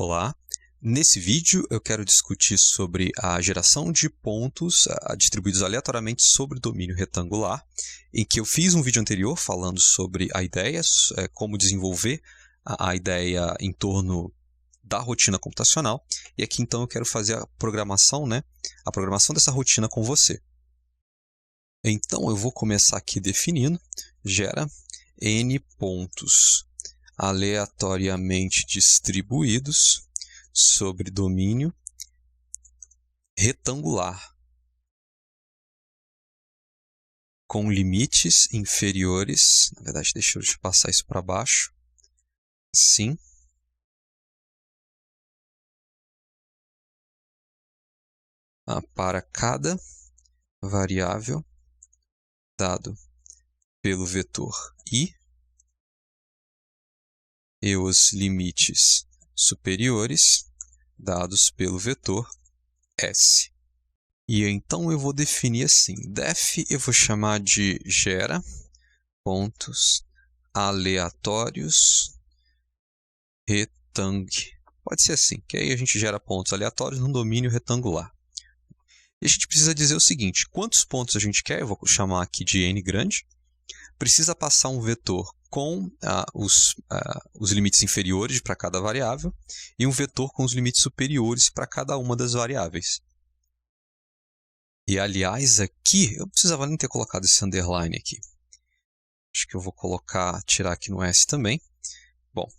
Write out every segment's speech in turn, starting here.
Olá, nesse vídeo eu quero discutir sobre a geração de pontos distribuídos aleatoriamente sobre domínio retangular, em que eu fiz um vídeo anterior falando sobre a ideia, como desenvolver a ideia em torno da rotina computacional, e aqui então eu quero fazer a programação dessa rotina com você. Então eu vou começar aqui definindo, gera n pontos aleatoriamente distribuídos sobre domínio retangular com limites inferiores. Na verdade, deixa eu passar isso para baixo. Assim. Para cada variável dado pelo vetor i e os limites superiores dados pelo vetor s. E então eu vou definir assim, def eu vou chamar de gera pontos aleatórios Pode ser assim, que aí a gente gera pontos aleatórios num domínio retangular. E a gente precisa dizer o seguinte, quantos pontos a gente quer? Eu vou chamar aqui de n grande. Precisa passar um vetor com os limites inferiores para cada variável e um vetor com os limites superiores para cada uma das variáveis. E, aliás, aqui, eu precisava nem ter colocado esse underline aqui. Acho que eu vou tirar aqui no S também. Bom,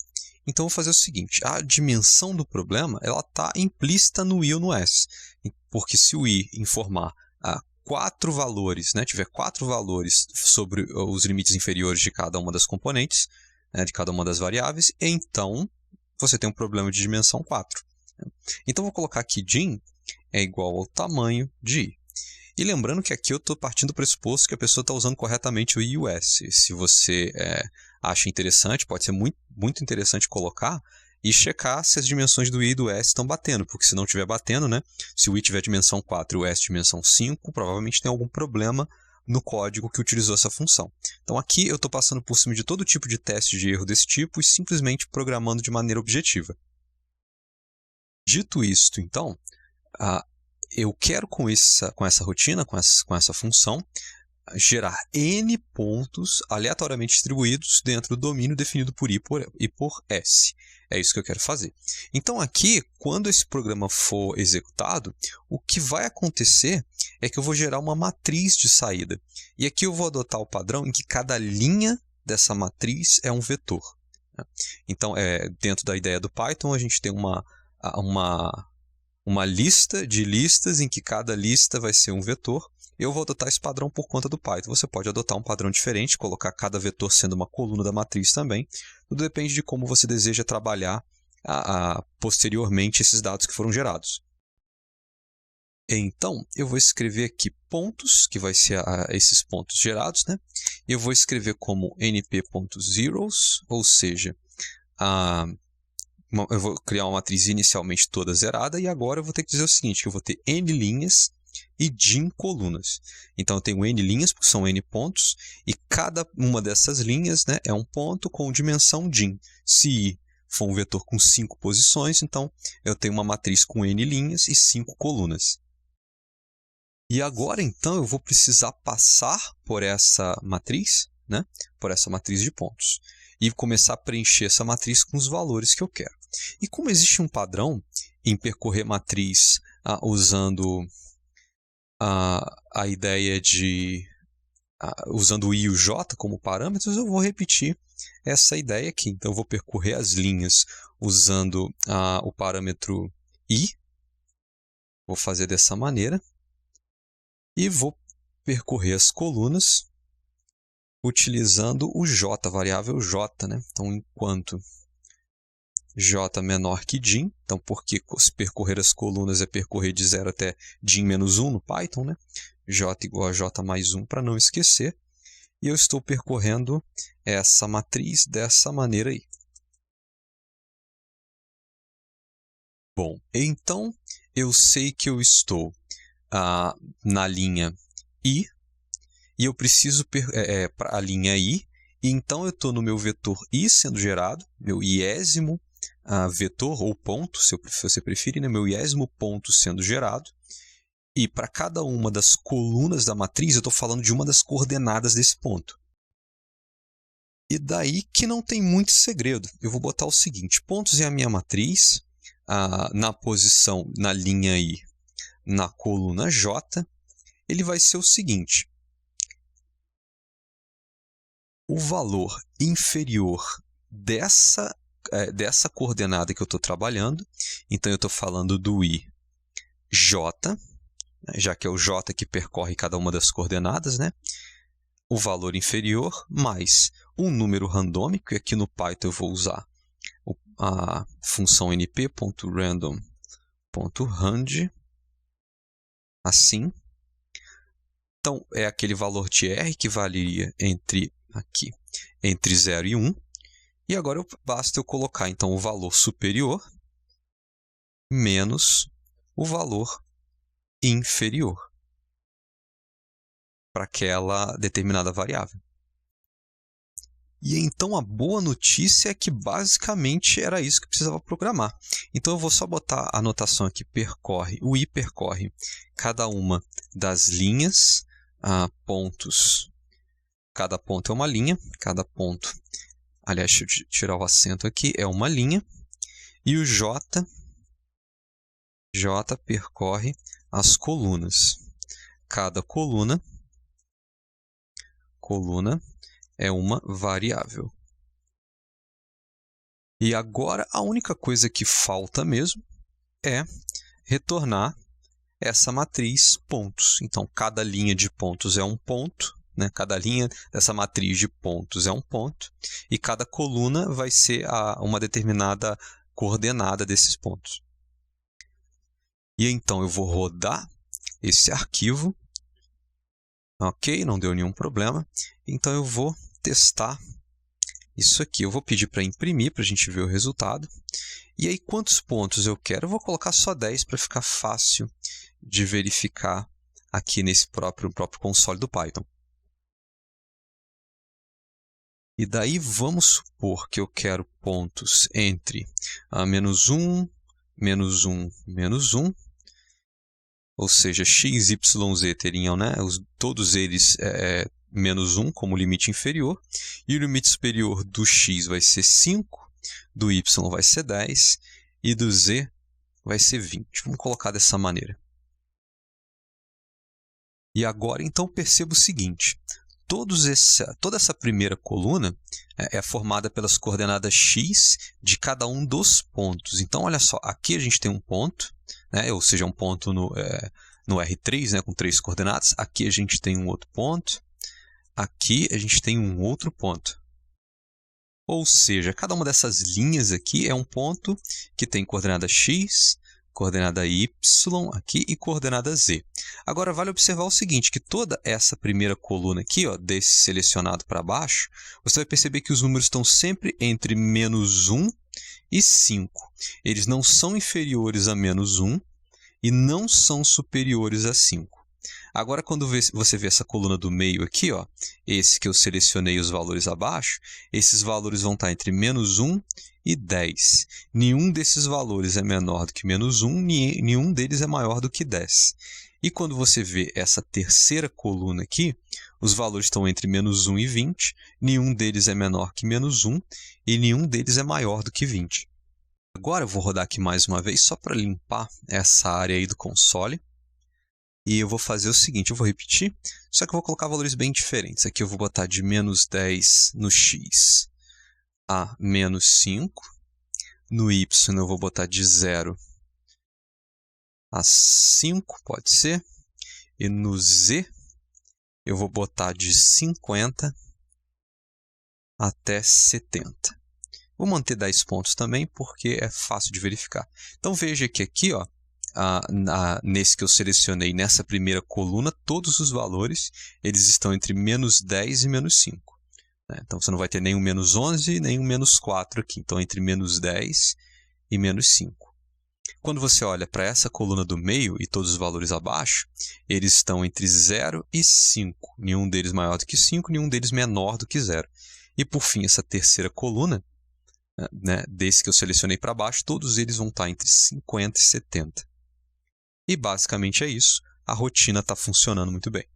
então eu vou fazer o seguinte, a dimensão do problema está implícita no I ou no S, porque se o I informar 4 valores, tiver 4 valores sobre os limites inferiores de cada uma das componentes, de cada uma das variáveis, então você tem um problema de dimensão 4. Então, vou colocar aqui dim é igual ao tamanho de I. E lembrando que aqui eu estou partindo do pressuposto que a pessoa está usando corretamente o I e o S. Se você acha interessante, pode ser muito, muito interessante colocar e checar se as dimensões do I e do S estão batendo, porque se não estiver batendo, se o I tiver dimensão 4 e o S dimensão 5, provavelmente tem algum problema no código que utilizou essa função. Então aqui eu estou passando por cima de todo tipo de teste de erro desse tipo e simplesmente programando de maneira objetiva. Dito isto, então, eu quero com essa rotina, com essa função, gerar n pontos aleatoriamente distribuídos dentro do domínio definido por I e por S. É isso que eu quero fazer. Então aqui, quando esse programa for executado, o que vai acontecer é que eu vou gerar uma matriz de saída. E aqui eu vou adotar o padrão em que cada linha dessa matriz é um vetor. Então, dentro da ideia do Python, a gente tem uma lista de listas em que cada lista vai ser um vetor. Eu vou adotar esse padrão por conta do Python. Você pode adotar um padrão diferente, colocar cada vetor sendo uma coluna da matriz também. Tudo depende de como você deseja trabalhar posteriormente esses dados que foram gerados. Então, eu vou escrever aqui pontos, que vai ser esses pontos gerados. Eu vou escrever como np.zeros, ou seja, eu vou criar uma matriz inicialmente toda zerada e agora eu vou ter que dizer o seguinte, que eu vou ter n linhas e dim colunas. Então, eu tenho n linhas, porque são n pontos, e cada uma dessas linhas é um ponto com dimensão dim. Se I for um vetor com 5 posições, então eu tenho uma matriz com n linhas e 5 colunas. E agora, então, eu vou precisar passar por essa matriz, por essa matriz de pontos, e começar a preencher essa matriz com os valores que eu quero. E como existe um padrão em percorrer matriz usando a ideia de usando o I e o J como parâmetros, eu vou repetir essa ideia aqui. Então, eu vou percorrer as linhas usando o parâmetro I. Vou fazer dessa maneira. E vou percorrer as colunas utilizando o J, a variável J. Então, enquanto J menor que dim, então porque percorrer as colunas é percorrer de 0 até dim menos 1 no Python, J igual a J mais 1 para não esquecer, e eu estou percorrendo essa matriz dessa maneira aí. Bom, então eu sei que eu estou na linha I, e eu preciso para a linha I, e então eu estou no meu vetor I sendo gerado, meu iésimo vetor ou ponto, se você preferir, né, meu iésimo ponto sendo gerado. E para cada uma das colunas da matriz, eu estou falando de uma das coordenadas desse ponto. E daí que não tem muito segredo. Eu vou botar o seguinte, pontos é a minha matriz, na posição, na linha I, na coluna J, ele vai ser o seguinte. O valor inferior dessa coordenada que eu estou trabalhando, então eu estou falando do I, J, já que é o J que percorre cada uma das coordenadas, né? O valor inferior mais um número randômico, e aqui no Python eu vou usar a função np.random.rand, assim. Então, é aquele valor de R que valeria entre 0 e 1. E agora basta eu colocar então o valor superior menos o valor inferior para aquela determinada variável. E então a boa notícia é que basicamente era isso que precisava programar. Então eu vou só botar a anotação aqui, o I percorre cada uma das linhas, pontos. Cada ponto é uma linha, aliás, deixa eu tirar o acento aqui, é uma linha. E o J percorre as colunas. Cada coluna é uma variável. E agora a única coisa que falta mesmo é retornar essa matriz pontos. Então, cada linha de pontos é um ponto, né? Cada linha dessa matriz de pontos é um ponto, e cada coluna vai ser uma determinada coordenada desses pontos. E então eu vou rodar esse arquivo. Ok, não deu nenhum problema. Então eu vou testar isso aqui. Eu vou pedir para imprimir para a gente ver o resultado. E aí, quantos pontos eu quero? Eu vou colocar só 10 para ficar fácil de verificar aqui nesse próprio console do Python. E daí vamos supor que eu quero pontos entre menos 1, menos 1, menos 1. Ou seja, x, y, z teriam, né, todos eles menos 1 como limite inferior. E o limite superior do x vai ser 5, do y vai ser 10 e do z vai ser 20. Vamos colocar dessa maneira. E agora, então, perceba o seguinte. Toda essa primeira coluna é formada pelas coordenadas x de cada um dos pontos. Então, olha só, aqui a gente tem um ponto, né? Ou seja, um ponto no R3, né? Com 3 coordenadas. Aqui a gente tem um outro ponto. Aqui a gente tem um outro ponto. Ou seja, cada uma dessas linhas aqui é um ponto que tem coordenada x, coordenada y aqui e coordenada z. Agora, vale observar o seguinte, que toda essa primeira coluna aqui, desse selecionado para baixo, você vai perceber que os números estão sempre entre menos 1 e 5. Eles não são inferiores a menos 1 e não são superiores a 5. Agora, quando você vê essa coluna do meio aqui, esse que eu selecionei os valores abaixo, esses valores vão estar entre menos 1 e 10. Nenhum desses valores é menor do que menos 1, nenhum deles é maior do que 10. E quando você vê essa terceira coluna aqui, os valores estão entre menos 1 e 20, nenhum deles é menor que menos 1 e nenhum deles é maior do que 20. Agora eu vou rodar aqui mais uma vez só para limpar essa área aí do console. E eu vou fazer o seguinte, eu vou repetir, só que eu vou colocar valores bem diferentes. Aqui eu vou botar de menos 10 no x a menos 5. No y eu vou botar de 0 a 5, pode ser. E no z eu vou botar de 50 até 70. Vou manter 10 pontos também, porque é fácil de verificar. Então veja que aqui, nesse que eu selecionei, nessa primeira coluna, todos os valores eles estão entre menos 10 e menos 5. Então, você não vai ter nem um menos 11, nem um menos 4 aqui. Então, entre menos 10 e menos 5. Quando você olha para essa coluna do meio e todos os valores abaixo, eles estão entre 0 e 5. Nenhum deles maior do que 5, nenhum deles menor do que 0. E, por fim, essa terceira coluna, né, desse que eu selecionei para baixo, todos eles vão estar entre 50 e 70. E basicamente é isso. A rotina está funcionando muito bem.